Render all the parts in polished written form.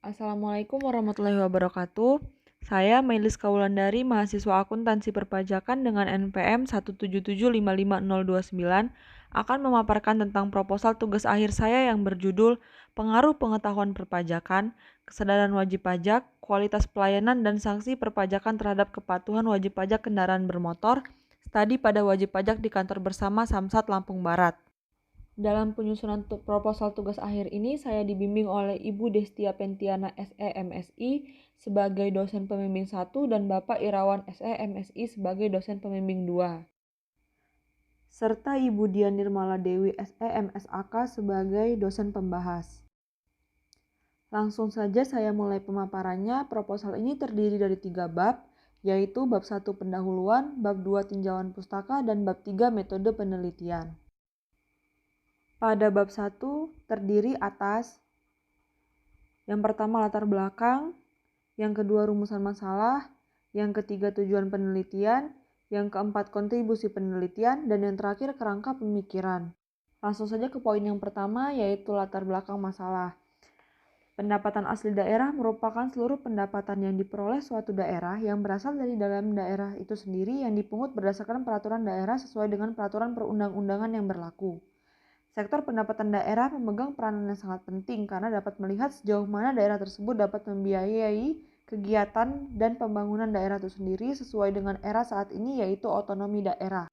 Assalamualaikum warahmatullahi wabarakatuh. Saya Melis Kaulandari, mahasiswa akuntansi perpajakan dengan NPM 177555029 akan memaparkan tentang proposal tugas akhir saya yang berjudul Pengaruh Pengetahuan Perpajakan, Kesadaran Wajib Pajak, Kualitas Pelayanan dan Sanksi Perpajakan terhadap Kepatuhan Wajib Pajak Kendaraan Bermotor, Studi pada Wajib Pajak di Kantor Bersama Samsat Lampung Barat. Dalam penyusunan proposal tugas akhir ini, saya dibimbing oleh Ibu Destia Pentiana SE MSI sebagai dosen pembimbing 1 dan Bapak Irawan SE MSI sebagai dosen pembimbing 2. Serta Ibu Dian Nirmala Dewi SE MSAK sebagai dosen pembahas. Langsung saja saya mulai pemaparannya. Proposal ini terdiri dari 3 bab, yaitu bab 1 pendahuluan, bab 2 tinjauan pustaka, dan bab 3 metode penelitian. Pada bab 1 terdiri atas yang pertama latar belakang, yang kedua rumusan masalah, yang ketiga tujuan penelitian, yang keempat kontribusi penelitian, dan yang terakhir kerangka pemikiran. Langsung saja ke poin yang pertama, yaitu latar belakang masalah. Pendapatan asli daerah merupakan seluruh pendapatan yang diperoleh suatu daerah yang berasal dari dalam daerah itu sendiri yang dipungut berdasarkan peraturan daerah sesuai dengan peraturan perundang-undangan yang berlaku. Sektor pendapatan daerah memegang peranan yang sangat penting karena dapat melihat sejauh mana daerah tersebut dapat membiayai kegiatan dan pembangunan daerah itu sendiri sesuai dengan era saat ini, yaitu otonomi daerah.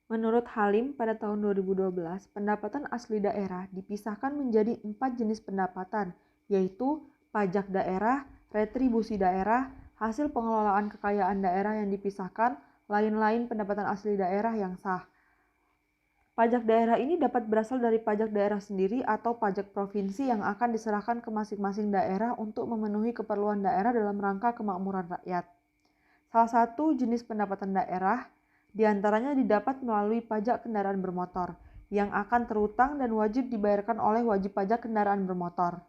Menurut Halim, pada tahun 2012, pendapatan asli daerah dipisahkan menjadi 4 jenis pendapatan, yaitu pajak daerah, retribusi daerah, hasil pengelolaan kekayaan daerah yang dipisahkan, lain-lain pendapatan asli daerah yang sah. Pajak daerah ini dapat berasal dari pajak daerah sendiri atau pajak provinsi yang akan diserahkan ke masing-masing daerah untuk memenuhi keperluan daerah dalam rangka kemakmuran rakyat. Salah satu jenis pendapatan daerah diantaranya didapat melalui pajak kendaraan bermotor yang akan terutang dan wajib dibayarkan oleh wajib pajak kendaraan bermotor.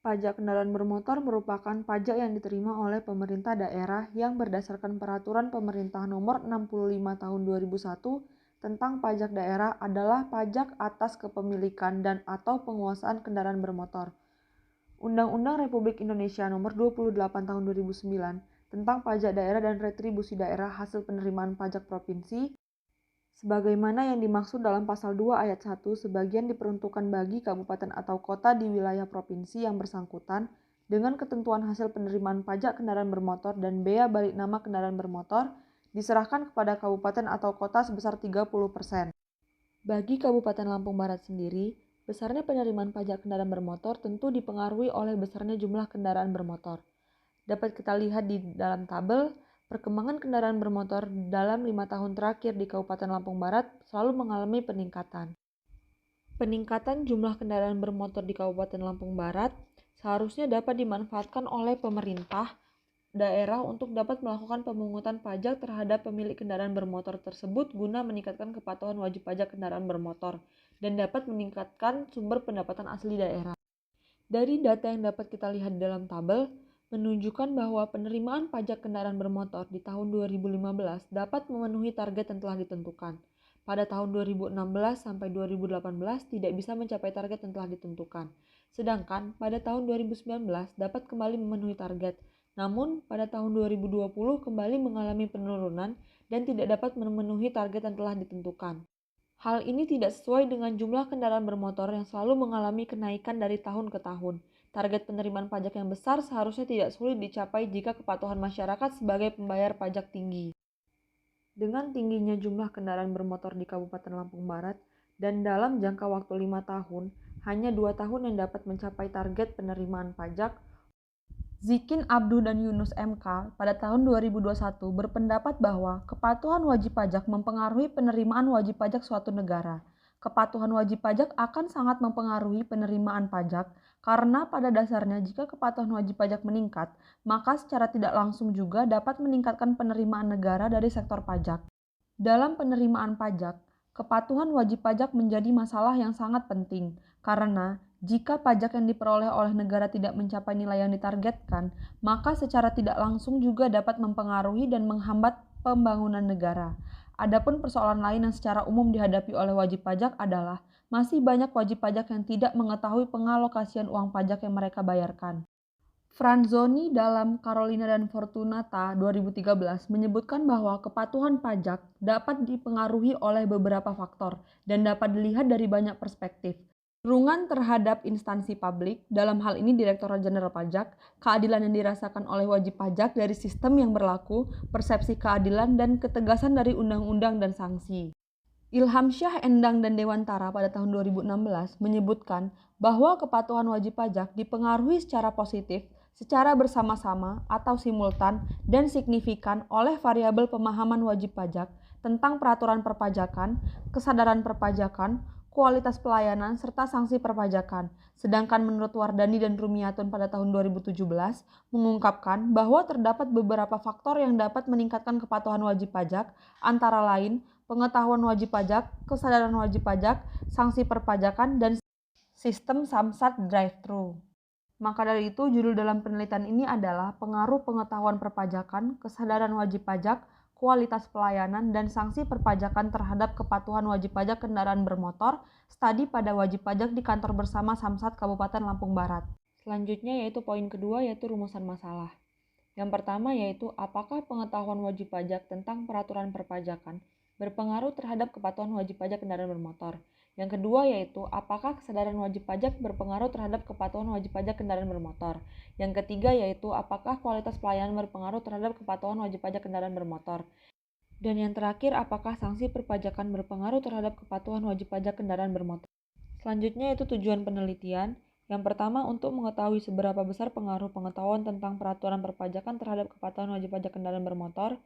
Pajak kendaraan bermotor merupakan pajak yang diterima oleh pemerintah daerah yang berdasarkan Peraturan Pemerintah Nomor 65 Tahun 2001 tentang pajak daerah adalah pajak atas kepemilikan dan atau penguasaan kendaraan bermotor. Undang-Undang Republik Indonesia Nomor 28 Tahun 2009 tentang pajak daerah dan retribusi daerah hasil penerimaan pajak provinsi, sebagaimana yang dimaksud dalam pasal 2 ayat 1, sebagian diperuntukkan bagi kabupaten atau kota di wilayah provinsi yang bersangkutan dengan ketentuan hasil penerimaan pajak kendaraan bermotor dan bea balik nama kendaraan bermotor diserahkan kepada kabupaten atau kota sebesar 30%. Bagi Kabupaten Lampung Barat sendiri, besarnya penerimaan pajak kendaraan bermotor tentu dipengaruhi oleh besarnya jumlah kendaraan bermotor. Dapat kita lihat di dalam tabel, perkembangan kendaraan bermotor dalam 5 tahun terakhir di Kabupaten Lampung Barat selalu mengalami peningkatan. Peningkatan jumlah kendaraan bermotor di Kabupaten Lampung Barat seharusnya dapat dimanfaatkan oleh pemerintah daerah untuk dapat melakukan pemungutan pajak terhadap pemilik kendaraan bermotor tersebut guna meningkatkan kepatuhan wajib pajak kendaraan bermotor dan dapat meningkatkan sumber pendapatan asli daerah. Dari data yang dapat kita lihat dalam tabel, menunjukkan bahwa penerimaan pajak kendaraan bermotor di tahun 2015 dapat memenuhi target yang telah ditentukan. Pada tahun 2016 sampai 2018 tidak bisa mencapai target yang telah ditentukan. Sedangkan pada tahun 2019 dapat kembali memenuhi target. Namun, pada tahun 2020 kembali mengalami penurunan dan tidak dapat memenuhi target yang telah ditentukan. Hal ini tidak sesuai dengan jumlah kendaraan bermotor yang selalu mengalami kenaikan dari tahun ke tahun. Target penerimaan pajak yang besar seharusnya tidak sulit dicapai jika kepatuhan masyarakat sebagai pembayar pajak tinggi. Dengan tingginya jumlah kendaraan bermotor di Kabupaten Lampung Barat dan dalam jangka waktu 5 tahun, hanya 2 tahun yang dapat mencapai target penerimaan pajak, Zikin Abduh dan Yunus MK pada tahun 2021 berpendapat bahwa kepatuhan wajib pajak mempengaruhi penerimaan wajib pajak suatu negara. Kepatuhan wajib pajak akan sangat mempengaruhi penerimaan pajak karena pada dasarnya jika kepatuhan wajib pajak meningkat, maka secara tidak langsung juga dapat meningkatkan penerimaan negara dari sektor pajak. Dalam penerimaan pajak, kepatuhan wajib pajak menjadi masalah yang sangat penting karena jika pajak yang diperoleh oleh negara tidak mencapai nilai yang ditargetkan, maka secara tidak langsung juga dapat mempengaruhi dan menghambat pembangunan negara. Adapun persoalan lain yang secara umum dihadapi oleh wajib pajak adalah masih banyak wajib pajak yang tidak mengetahui pengalokasian uang pajak yang mereka bayarkan. Franzoni dalam Carolina dan Fortunata 2013 menyebutkan bahwa kepatuhan pajak dapat dipengaruhi oleh beberapa faktor dan dapat dilihat dari banyak perspektif. Perlindungan terhadap instansi publik, dalam hal ini Direktorat Jenderal Pajak, keadilan yang dirasakan oleh wajib pajak dari sistem yang berlaku, persepsi keadilan, dan ketegasan dari undang-undang dan sanksi. Ilham Syah Endang dan Dewantara pada tahun 2016 menyebutkan bahwa kepatuhan wajib pajak dipengaruhi secara positif, secara bersama-sama atau simultan dan signifikan oleh variabel pemahaman wajib pajak tentang peraturan perpajakan, kesadaran perpajakan, kualitas pelayanan, serta sanksi perpajakan. Sedangkan menurut Wardani dan Rumiatun pada tahun 2017 mengungkapkan bahwa terdapat beberapa faktor yang dapat meningkatkan kepatuhan wajib pajak, antara lain pengetahuan wajib pajak, kesadaran wajib pajak, sanksi perpajakan, dan sistem samsat drive-thru. Maka dari itu, judul dalam penelitian ini adalah pengaruh pengetahuan perpajakan, kesadaran wajib pajak, kualitas pelayanan, dan sanksi perpajakan terhadap kepatuhan wajib pajak kendaraan bermotor, studi pada wajib pajak di kantor bersama Samsat Kabupaten Lampung Barat. Selanjutnya yaitu poin kedua, yaitu rumusan masalah. Yang pertama yaitu apakah pengetahuan wajib pajak tentang peraturan perpajakan berpengaruh terhadap kepatuhan wajib pajak kendaraan bermotor. Yang kedua yaitu apakah kesadaran wajib pajak berpengaruh terhadap kepatuhan wajib pajak kendaraan bermotor. Yang ketiga yaitu apakah kualitas pelayanan berpengaruh terhadap kepatuhan wajib pajak kendaraan bermotor. Dan yang terakhir apakah sanksi perpajakan berpengaruh terhadap kepatuhan wajib pajak kendaraan bermotor. Selanjutnya yaitu tujuan penelitian. Yang pertama untuk mengetahui seberapa besar pengaruh pengetahuan tentang peraturan perpajakan terhadap kepatuhan wajib pajak kendaraan bermotor.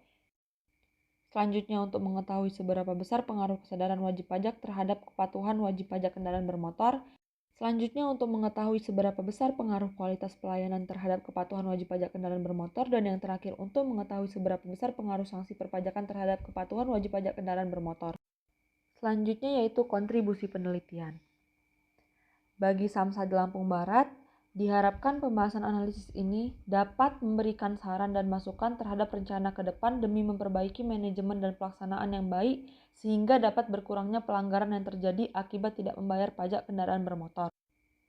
Selanjutnya untuk mengetahui seberapa besar pengaruh kesadaran wajib pajak terhadap kepatuhan wajib pajak kendaraan bermotor. Selanjutnya untuk mengetahui seberapa besar pengaruh kualitas pelayanan terhadap kepatuhan wajib pajak kendaraan bermotor. Dan yang terakhir untuk mengetahui seberapa besar pengaruh sanksi perpajakan terhadap kepatuhan wajib pajak kendaraan bermotor. Selanjutnya yaitu kontribusi penelitian. Bagi Samsat Lampung Barat, diharapkan pembahasan analisis ini dapat memberikan saran dan masukan terhadap rencana ke depan demi memperbaiki manajemen dan pelaksanaan yang baik sehingga dapat berkurangnya pelanggaran yang terjadi akibat tidak membayar pajak kendaraan bermotor.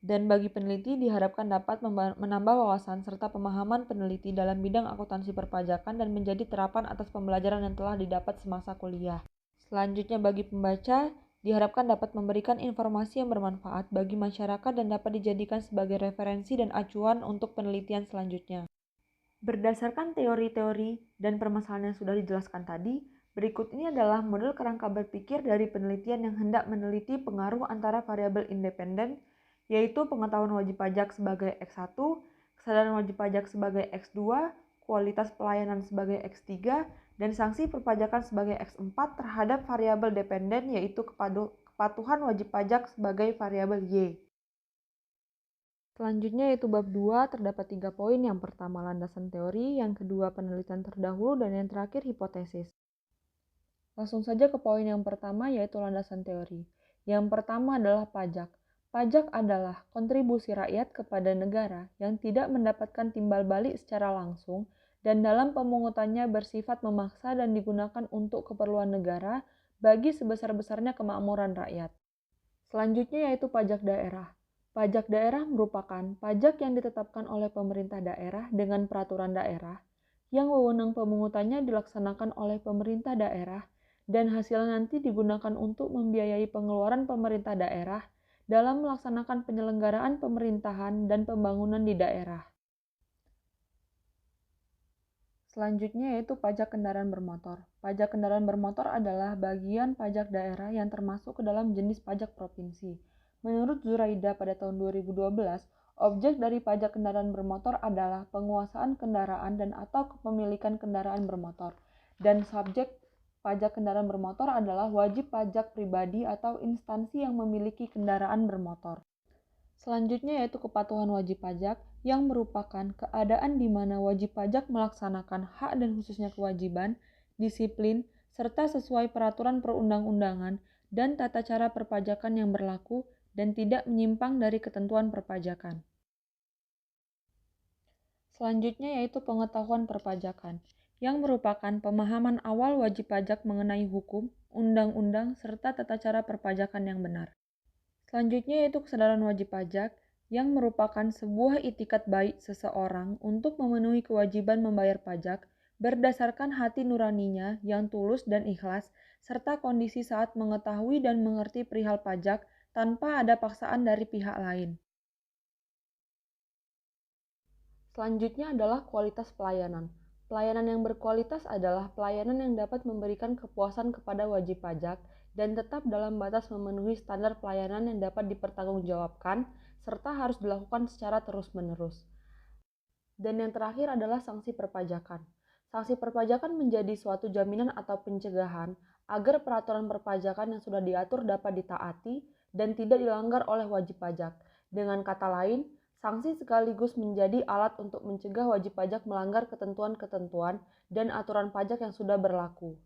Dan bagi peneliti diharapkan dapat menambah wawasan serta pemahaman peneliti dalam bidang akuntansi perpajakan dan menjadi terapan atas pembelajaran yang telah didapat semasa kuliah. Selanjutnya bagi pembaca, diharapkan dapat memberikan informasi yang bermanfaat bagi masyarakat dan dapat dijadikan sebagai referensi dan acuan untuk penelitian selanjutnya. Berdasarkan teori-teori dan permasalahan yang sudah dijelaskan tadi, berikut ini adalah model kerangka berpikir dari penelitian yang hendak meneliti pengaruh antara variabel independen, yaitu pengetahuan wajib pajak sebagai X1, kesadaran wajib pajak sebagai X2, kualitas pelayanan sebagai X3, dan sanksi perpajakan sebagai X4 terhadap variabel dependen yaitu kepatuhan wajib pajak sebagai variabel Y. Selanjutnya yaitu bab 2 terdapat 3 poin. Yang pertama landasan teori, yang kedua penelitian terdahulu, dan yang terakhir hipotesis. Langsung saja ke poin yang pertama yaitu landasan teori. Yang pertama adalah pajak. Pajak adalah kontribusi rakyat kepada negara yang tidak mendapatkan timbal balik secara langsung dan dalam pemungutannya bersifat memaksa dan digunakan untuk keperluan negara bagi sebesar-besarnya kemakmuran rakyat. Selanjutnya yaitu pajak daerah. Pajak daerah merupakan pajak yang ditetapkan oleh pemerintah daerah dengan peraturan daerah yang wewenang pemungutannya dilaksanakan oleh pemerintah daerah dan hasilnya nanti digunakan untuk membiayai pengeluaran pemerintah daerah dalam melaksanakan penyelenggaraan pemerintahan dan pembangunan di daerah. Selanjutnya yaitu pajak kendaraan bermotor. Pajak kendaraan bermotor adalah bagian pajak daerah yang termasuk ke dalam jenis pajak provinsi. Menurut Zuraida pada tahun 2012, objek dari pajak kendaraan bermotor adalah penguasaan kendaraan dan atau kepemilikan kendaraan bermotor. Dan subjek pajak kendaraan bermotor adalah wajib pajak pribadi atau instansi yang memiliki kendaraan bermotor. Selanjutnya yaitu kepatuhan wajib pajak yang merupakan keadaan di mana wajib pajak melaksanakan hak dan khususnya kewajiban, disiplin, serta sesuai peraturan perundang-undangan dan tata cara perpajakan yang berlaku dan tidak menyimpang dari ketentuan perpajakan. Selanjutnya yaitu pengetahuan perpajakan. yang merupakan pemahaman awal wajib pajak mengenai hukum, undang-undang, serta tata cara perpajakan yang benar. Selanjutnya yaitu kesadaran wajib pajak, yang merupakan sebuah itikat baik seseorang untuk memenuhi kewajiban membayar pajak berdasarkan hati nuraninya yang tulus dan ikhlas, serta kondisi saat mengetahui dan mengerti perihal pajak tanpa ada paksaan dari pihak lain. Selanjutnya adalah kualitas pelayanan. Pelayanan yang berkualitas adalah pelayanan yang dapat memberikan kepuasan kepada wajib pajak dan tetap dalam batas memenuhi standar pelayanan yang dapat dipertanggungjawabkan serta harus dilakukan secara terus-menerus. Dan yang terakhir adalah sanksi perpajakan. Sanksi perpajakan menjadi suatu jaminan atau pencegahan agar peraturan perpajakan yang sudah diatur dapat ditaati dan tidak dilanggar oleh wajib pajak. Dengan kata lain, sanksi sekaligus menjadi alat untuk mencegah wajib pajak melanggar ketentuan-ketentuan dan aturan pajak yang sudah berlaku.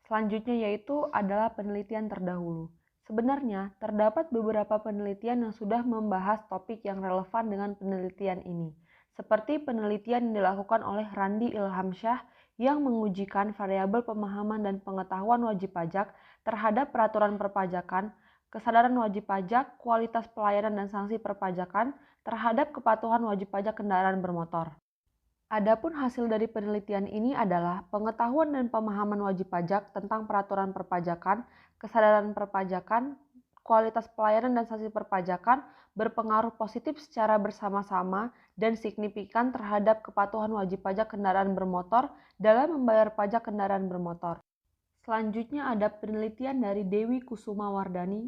Selanjutnya yaitu adalah penelitian terdahulu. Sebenarnya, terdapat beberapa penelitian yang sudah membahas topik yang relevan dengan penelitian ini, seperti penelitian yang dilakukan oleh Randi Ilhamsyah yang mengujikan variabel pemahaman dan pengetahuan wajib pajak terhadap peraturan perpajakan, kesadaran wajib pajak, kualitas pelayanan dan sanksi perpajakan terhadap kepatuhan wajib pajak kendaraan bermotor. Adapun hasil dari penelitian ini adalah pengetahuan dan pemahaman wajib pajak tentang peraturan perpajakan, kesadaran perpajakan, kualitas pelayanan dan sanksi perpajakan berpengaruh positif secara bersama-sama dan signifikan terhadap kepatuhan wajib pajak kendaraan bermotor dalam membayar pajak kendaraan bermotor. Selanjutnya ada penelitian dari Dewi Kusuma Wardani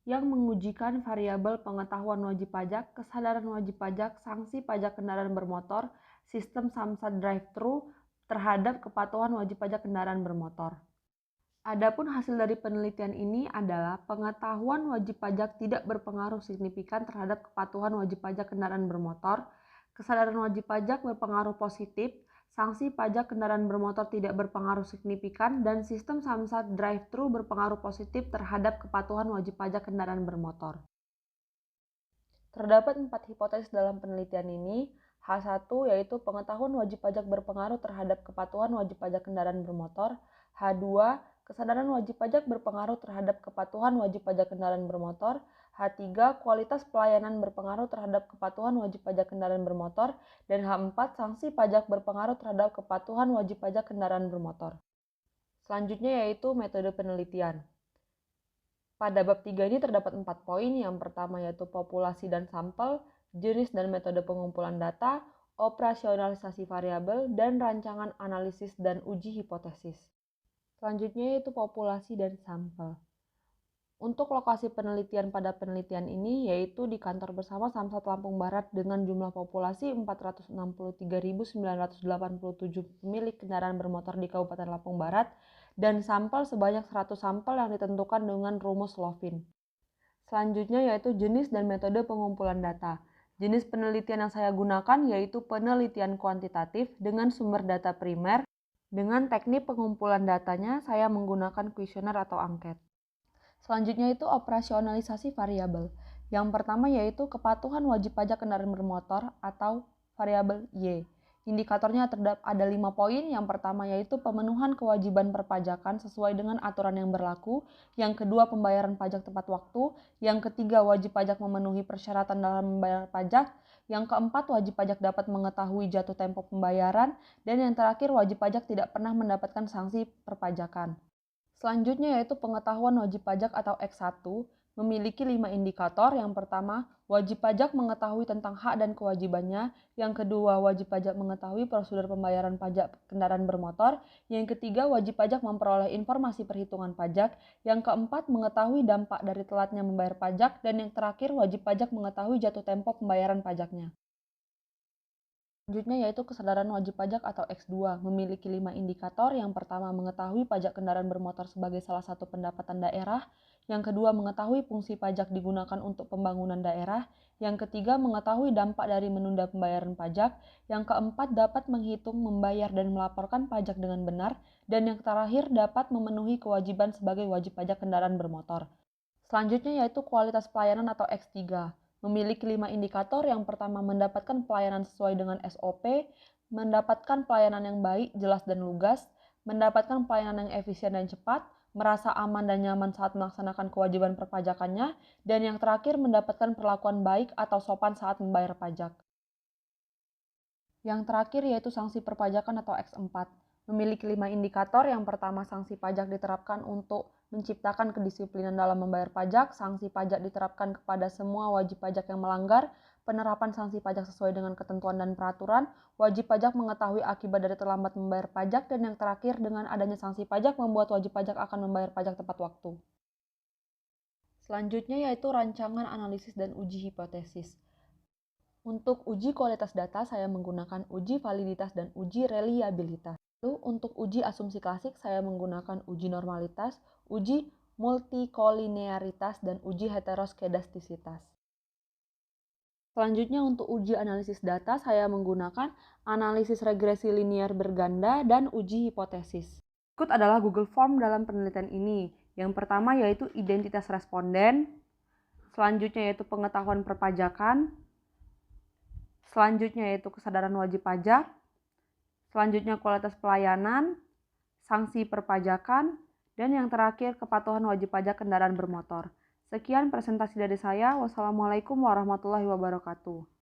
yang mengujikan variabel pengetahuan wajib pajak, kesadaran wajib pajak, sanksi pajak kendaraan bermotor, sistem samsat drive-thru terhadap kepatuhan wajib pajak kendaraan bermotor. Adapun hasil dari penelitian ini adalah pengetahuan wajib pajak tidak berpengaruh signifikan terhadap kepatuhan wajib pajak kendaraan bermotor, kesadaran wajib pajak berpengaruh positif, sanksi pajak kendaraan bermotor tidak berpengaruh signifikan, dan sistem samsat drive-thru berpengaruh positif terhadap kepatuhan wajib pajak kendaraan bermotor. Terdapat 4 hipotesis dalam penelitian ini. H1 yaitu pengetahuan wajib pajak berpengaruh terhadap kepatuhan wajib pajak kendaraan bermotor. H2, kesadaran wajib pajak berpengaruh terhadap kepatuhan wajib pajak kendaraan bermotor. H3, kualitas pelayanan berpengaruh terhadap kepatuhan wajib pajak kendaraan bermotor. Dan H4, sanksi pajak berpengaruh terhadap kepatuhan wajib pajak kendaraan bermotor. Selanjutnya yaitu metode penelitian. Pada bab 3 ini terdapat 4 poin. Yang pertama yaitu populasi dan sampel, jenis dan metode pengumpulan data, operasionalisasi variabel, dan rancangan analisis dan uji hipotesis. Selanjutnya yaitu populasi dan sampel. Untuk lokasi penelitian pada penelitian ini yaitu di kantor bersama Samsat Lampung Barat dengan jumlah populasi 463.987 pemilik kendaraan bermotor di Kabupaten Lampung Barat dan sampel sebanyak 100 sampel yang ditentukan dengan rumus Lovin. Selanjutnya yaitu jenis dan metode pengumpulan data. Jenis penelitian yang saya gunakan yaitu penelitian kuantitatif dengan sumber data primer. Dengan teknik pengumpulan datanya saya menggunakan kuesioner atau angket. Selanjutnya itu operasionalisasi variabel. Yang pertama yaitu kepatuhan wajib pajak kendaraan bermotor atau variabel Y. Indikatornya ada 5 poin. Yang pertama yaitu pemenuhan kewajiban perpajakan sesuai dengan aturan yang berlaku. Yang kedua pembayaran pajak tepat waktu. Yang ketiga wajib pajak memenuhi persyaratan dalam membayar pajak. Yang keempat wajib pajak dapat mengetahui jatuh tempo pembayaran. Dan yang terakhir wajib pajak tidak pernah mendapatkan sanksi perpajakan. Selanjutnya yaitu pengetahuan wajib pajak atau X1 memiliki 5 indikator. Yang pertama, wajib pajak mengetahui tentang hak dan kewajibannya. Yang kedua, wajib pajak mengetahui prosedur pembayaran pajak kendaraan bermotor. Yang ketiga, wajib pajak memperoleh informasi perhitungan pajak. Yang keempat, mengetahui dampak dari telatnya membayar pajak. Dan yang terakhir, wajib pajak mengetahui jatuh tempo pembayaran pajaknya. Selanjutnya yaitu kesadaran wajib pajak atau X2 memiliki 5 indikator. Yang pertama mengetahui pajak kendaraan bermotor sebagai salah satu pendapatan daerah. Yang kedua mengetahui fungsi pajak digunakan untuk pembangunan daerah. Yang ketiga mengetahui dampak dari menunda pembayaran pajak. Yang keempat dapat menghitung, membayar dan melaporkan pajak dengan benar. Dan yang terakhir dapat memenuhi kewajiban sebagai wajib pajak kendaraan bermotor. Selanjutnya yaitu kualitas pelayanan atau X3. Memiliki 5 indikator. Yang pertama mendapatkan pelayanan sesuai dengan SOP. mendapatkan pelayanan yang baik, jelas dan lugas, mendapatkan pelayanan yang efisien dan cepat, merasa aman dan nyaman saat melaksanakan kewajiban perpajakannya, dan yang terakhir mendapatkan perlakuan baik atau sopan saat membayar pajak. Yang terakhir yaitu sanksi perpajakan atau X4. Memiliki 5 indikator. Yang pertama, sanksi pajak diterapkan untuk menciptakan kedisiplinan dalam membayar pajak. Sanksi pajak diterapkan kepada semua wajib pajak yang melanggar. Penerapan sanksi pajak sesuai dengan ketentuan dan peraturan. Wajib pajak mengetahui akibat dari terlambat membayar pajak. Dan yang terakhir, dengan adanya sanksi pajak membuat wajib pajak akan membayar pajak tepat waktu. Selanjutnya yaitu rancangan analisis dan uji hipotesis. Untuk uji kualitas data, saya menggunakan uji validitas dan uji reliabilitas. Lalu untuk uji asumsi klasik, saya menggunakan uji normalitas, uji multikolinearitas, dan uji heteroskedastisitas. Selanjutnya untuk uji analisis data, saya menggunakan analisis regresi linear berganda dan uji hipotesis. Berikut adalah Google Form dalam penelitian ini. Yang pertama yaitu identitas responden, selanjutnya yaitu pengetahuan perpajakan, selanjutnya yaitu kesadaran wajib pajak, selanjutnya kualitas pelayanan, sanksi perpajakan, dan yang terakhir kepatuhan wajib pajak kendaraan bermotor. Sekian presentasi dari saya. Wassalamualaikum warahmatullahi wabarakatuh.